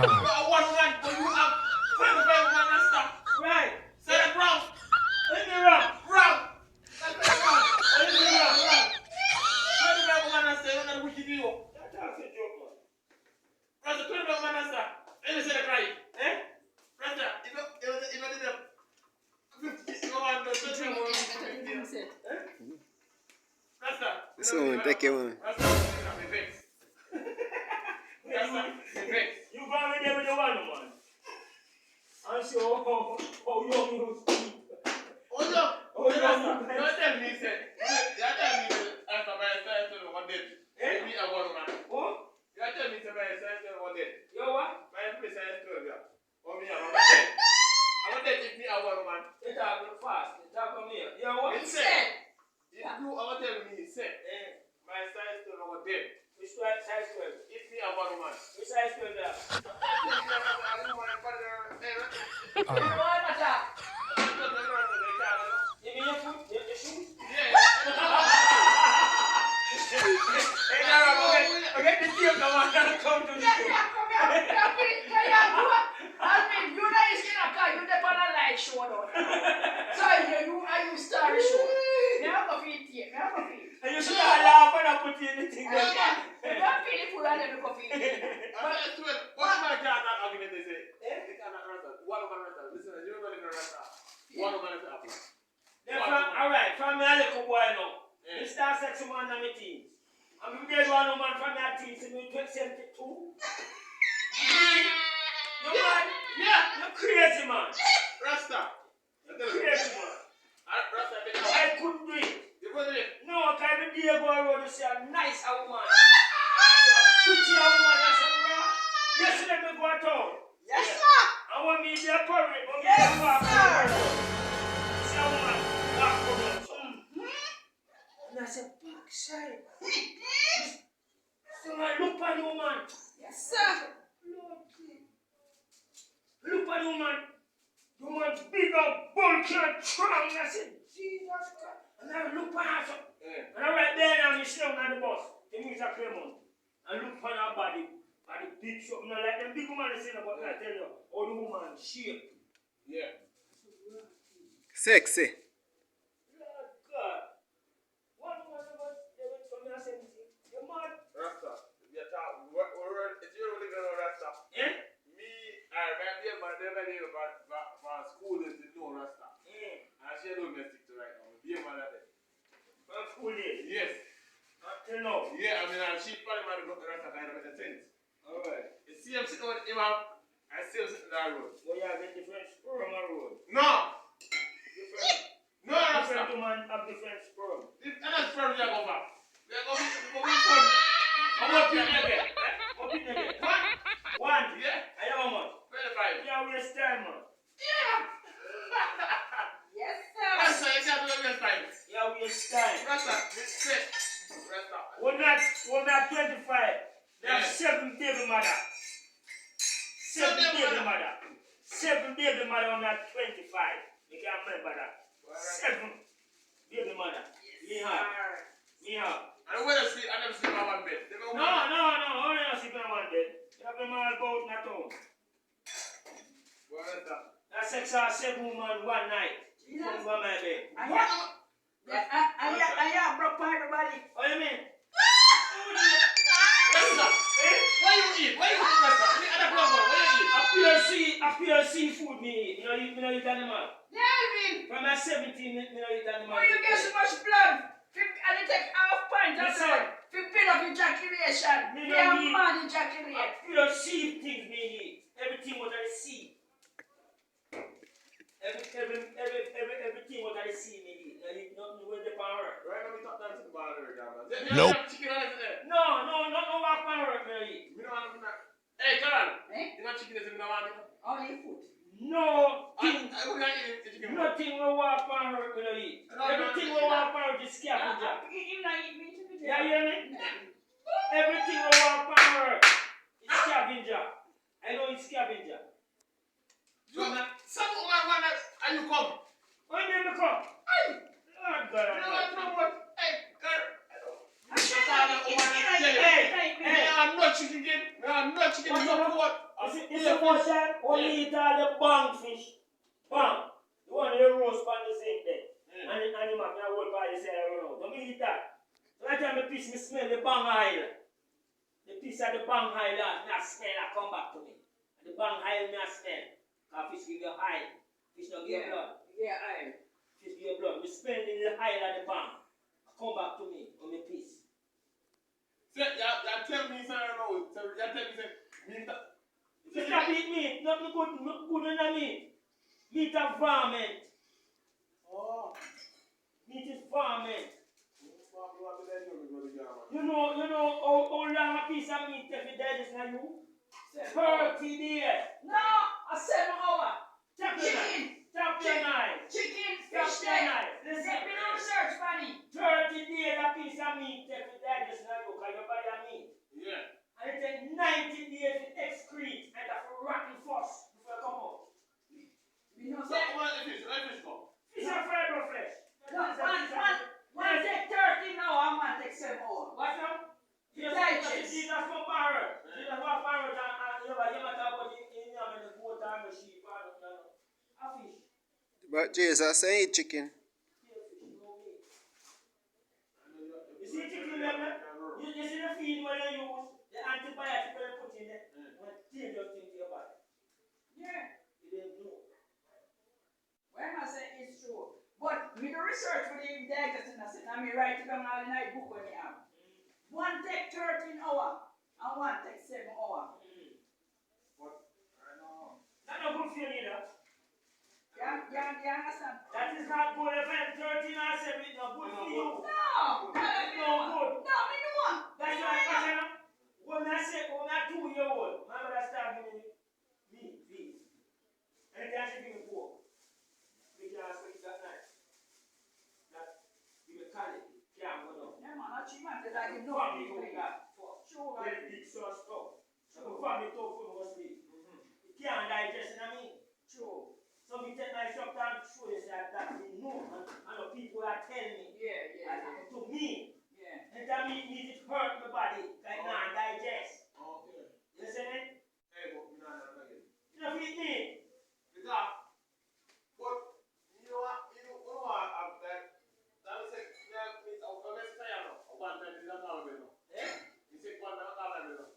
got one man, but you have 25 man and stuff. Right. So that's wrong. Let me wrong. Wrong. That's wrong. Let me wrong. 25 man and stuff, you're not wicked you. That's a joke, man. Rasta, 25 man and stuff. Let me say the cry. Eh? Rasta, if you did it, 50, go on, don't touch me more than 50. Rasta. So, take your one. Rasta, me vex. Rasta, me vex. You go with them with the one, man. And see how young you speak. Hold up. Oh, Rasta, young you don't tell me, say. You tell me, after my style, to one dead. Eh? Me a one man. What? You tell me, say, my style, to one dead. You what? My place is 12, yeah. Or me, I'm dead. I'm dead if me a one man. You talk fast. You talk from here. You what? It's said. If you ever tell me, say, my style, to one dead. Which size 12? If me a one man. Which size 12 there? You You want to talk? You mean your foot? Your shoes? Hey, now, okay, the team come on, come to the team. And you should have laughed when I put you in the thing. What my job that argument they say? They cannot answer. One of them answer. Listen, you don't even answer. One of them answer. Alright, from me a little boy now. You start sex man on my teens. And we get one woman from your teens in 72. You man? Yeah. You're crazy, man. Rasta. You're crazy, man. Rasta, I couldn't do it. you go there. No, I can't be able to see a nice woman. A pretty woman. I said, no. Yes, let me go at all. Yes, sir. I want me to be a parent, but Yes, me to walk sir. See a woman walk from her. And I said, backside. So I look at the woman. Yes, sir. Look at the woman. The woman big and bulky and strong. I said, Jesus Christ. And I look at her. So, and I right there now, I'm sitting on the bus. The music came on. I look at her body. And the big shop. You know, like them big woman is saying about I tell you, all the woman shape. Yeah. Sexy. Lord God. One woman they went from me and said, you're mad. Rasta. If you talk, if you're really going to Rasta, Eh? me, I remember my never for school is to know Rasta. And she don't stick to right now. Be a man at it. From school days. Yes. Until now. Yeah, I mean, she probably might have got the Rasta kind of make sense. Alright. You see him sitting on the imam, I see him sitting on that road. Well, you have a different sperm on road. No! Different. No, Rasta. Different woman have different sperm. This other sperm you go back. They go from. How much you get? What did you get? One? One. Yeah. I have how much? 25. Yeah, waste time, man. Yeah! Yes, sir. Rasta, you can't do it next time. Yeah, waste time. Rasta, respect. Rasta. We're not 25. That's Yeah. 7 baby mother. 7 baby mother. 7 baby mother on that 25. You can't remember that. 7 baby mother. Yeah. I don't want to sleep, I never sleep on one bed. They go No. Only not sleeping on one bed. You have them all about not home. What is that? That's 6 or 7 woman one night. Jesus. Come on my bed. I have broke for everybody. What do you mean? Rasta, Eh? why you eat? Why you eat Rasta? Me other blood one, why you eat? A pure seafood me eat. You know eat animal. Yeah, I mean, From my 17, me know eat animal. when you get so much blood, and you take half pint of Listen. blood, to fill up ejaculation. Me You no have need- man A ejaculate. pure sea things me eat. Everything what I see. Everything what I see me eat. I eat nothing with the power. Right now we talk down to the bar there, man. Nope. Chicken on it there. No, walk power me eat. We don't want to do that. Hey, Carl. Eh? You know chicken is in the one. Only food. No thing. I would not eat chicken. Nothing will walk power me eat. Everything will walk power is scavenger. You not eat meat today? Yeah, you hear me? Everything will walk power is scavenger. I know it's scavenger. Some woman and you come. When did you come? Hey, Lord God. you know what? Hey, girl. Hey, I'm not chicken again. I'm not chicken. You What's know up? what? It's the first time when we eat all the bang fish. Bang. The one you roast on the zinc there. And the man, I hold by the side of the road. Don't eat that. So that time I piece, me smell the bang oil. The piece of the bang oil, that smell, I come back to me. And the bang oil, me smell. Because fish give you oil. Fish don't give you blood. Yeah, oil. Fish give you blood. Me smell the oil of the bang. Come back to me on the piece. You tell me something now. You tell me You stop eat meat. Nothing good in the meat. Meat of varmint. Oh. Meat is varmint. You know how long a piece of meat take to digest now you? 30 days. No, a 7 hour. Tap your knife. Tap your knife. Chicken, Tap fish, your knife. Let Listen. me know search, Fanny. 30 days a piece of meat take to digest now you because your body a meat. Yeah. And it takes 90 days to excrete and that's rotten first before it come out. You know, So, what is this? Let me go. Fish are fiber flesh. One take 30 now, and one take 7 hour. What's up? Digest. Jesus from parrot. Jesus from parrot and you might talk about in the goat and the sheep and a fish. But Jesus say chicken. You see chicken there? You see the feed when you use the antibiotic when you put in there? When dangerous thing to your body. Yeah. You didn't know. When I say it's true. But with the research for the digestion, I said, I mean, write it down all in my book when you have. One take 13 hours and one take 7 hours. What? I know. That's not good for you neither. You understand? That is not good. If I'm 13 or 7, it's not good for you. No, That's no good. No, me no want. That's why when I say, when I'm 2-year-old, my mother started giving me meat. And then she give me pork. We can't speak that night. That, we will call it. Can't go down. Yeah, man, not cheap, man, because I give no Family people. cook that. Sure, Very big sauce stuff. So the family talk for us sleep. It can't digest, you know what I mean? True. So we take my shop down to show you that we know. And the people are telling me. Yeah. To me. Yeah. And that means it hurt my body. Like now digest. Okay. You listening? Hey, but we not again. You know feed me. Because, but you know what? I'm that. That is like, yeah, it's a mess. I know. One time is not all of it. Eh? You say one time all of it.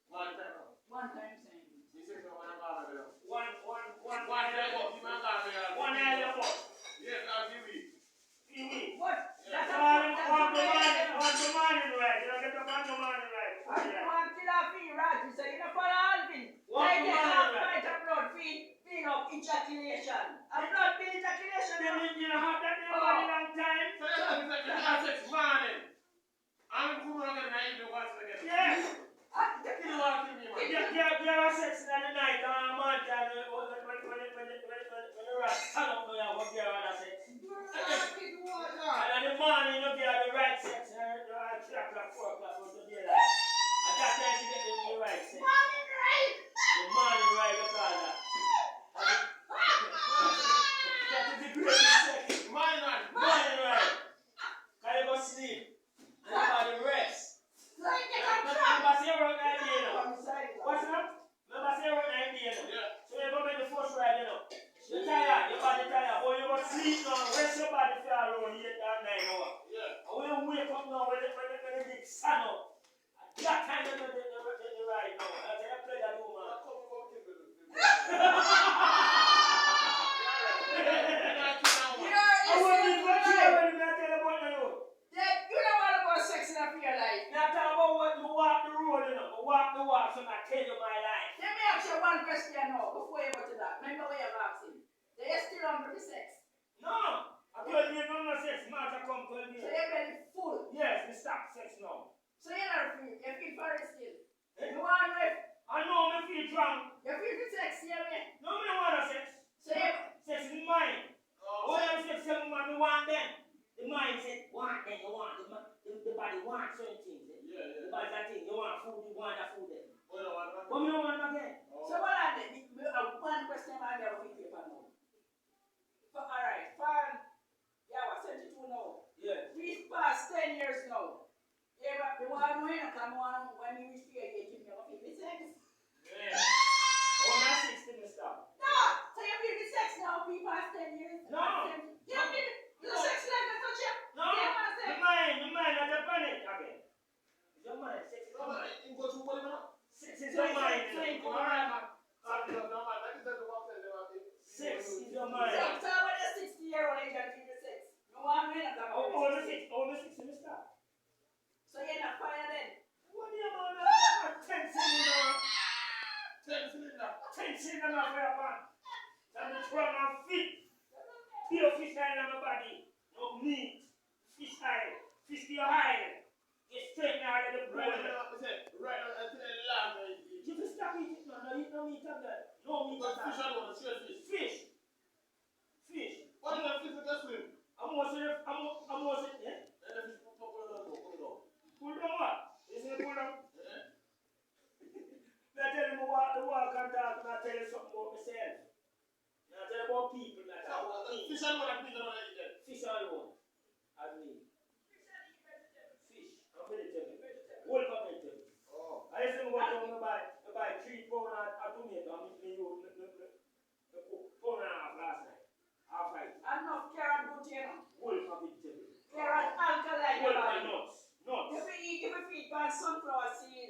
One time. One time saying. You say one time all of it. One One time, you man got me. One elephant. Yes, I'll give you. Feed me. What? Yeah. That's a One to morning right. You don't get up on the morning right. one killer feed, right? You say, you know, for Alvin. One They to get morning half right. pint of blood feed up ejaculation. A blood feed ejaculation. You don't have that in your body long time. So you have to have sex morning. I'm going to get an idea once again. Yes. You know what I mean, man? You have sex in the night and a month and when the rat stand up now, you have other sex. And in the morning you get the right sex and 3 o'clock, 4 o'clock goes to daylight. And that time you get the right sex. Morning right. The morning right you call that. That is the greatest sex. Morning right. Morning right. Can you go sleep? And your body rest. Like they can trap. Remember say you run 9 days now. I'm sorry. What's up? Remember say you run 9 days now. Yeah. So you go make the first ride, you know. You're tired, your body tired, but you go sleep now, rest your body for around 8 or 9 hours. Yeah. And when you wake up now, when the big sun up, at that time you know the ride now. That's a pleasure to do, man. How come you go to the I want to go to you when I tell you about the road. You know all about sex in a your life. Now talk about what you walk the road, you know. Walk the walk, so I tell you my life. Let me ask you one question now before you go to that. Remember what you've asked him. They are still hungry for sex. No, I told you don't know sex, matter come 12 So years. you're very full. Yes, we stop sex now. So you're not free. You feel very still. You want to know if I know me feel drunk. you feel the sex, you know? No, me don't want sex. So you Sex is mine. All them sex them man, we want them. The mind said, want them, you want the body want certain things. Yeah. The body that thing, you want food, you want that food then. Oh, no, I don't But we don't want them again. so what are they? One question I have for you now. Alright, fine. Yeah, what 72 now? Yeah. We past 10 years now. Yeah, but the one who ain't come on when we reach your age, you know, if it's sex. Yeah. in the pool. Right now, I said, right now, until the last night, You just stop eating, no, no, eat no meat of that. No meat of but fish that. alone, straight fish. Fish. Fish. What is that fish with the swim? I'm also, yeah? And the fish pop on the go. Pull down what? You see pull down? Yeah? Now tell me what the walk and talk, and I tell you something about myself. Now tell you about people that I want to eat. Fish alone, that fish alone, eat that. Fish alone. As me. Fish. I'm vegetable. Whole of vegetable. Oh. I used to go down and buy 3 pounds of tomato and me use the pound and a half last night. Half right. Enough carrot good, you know. Whole of vegetable. Carrot alkaline. Whole of nuts. Nuts. If you feed by sunflower seed,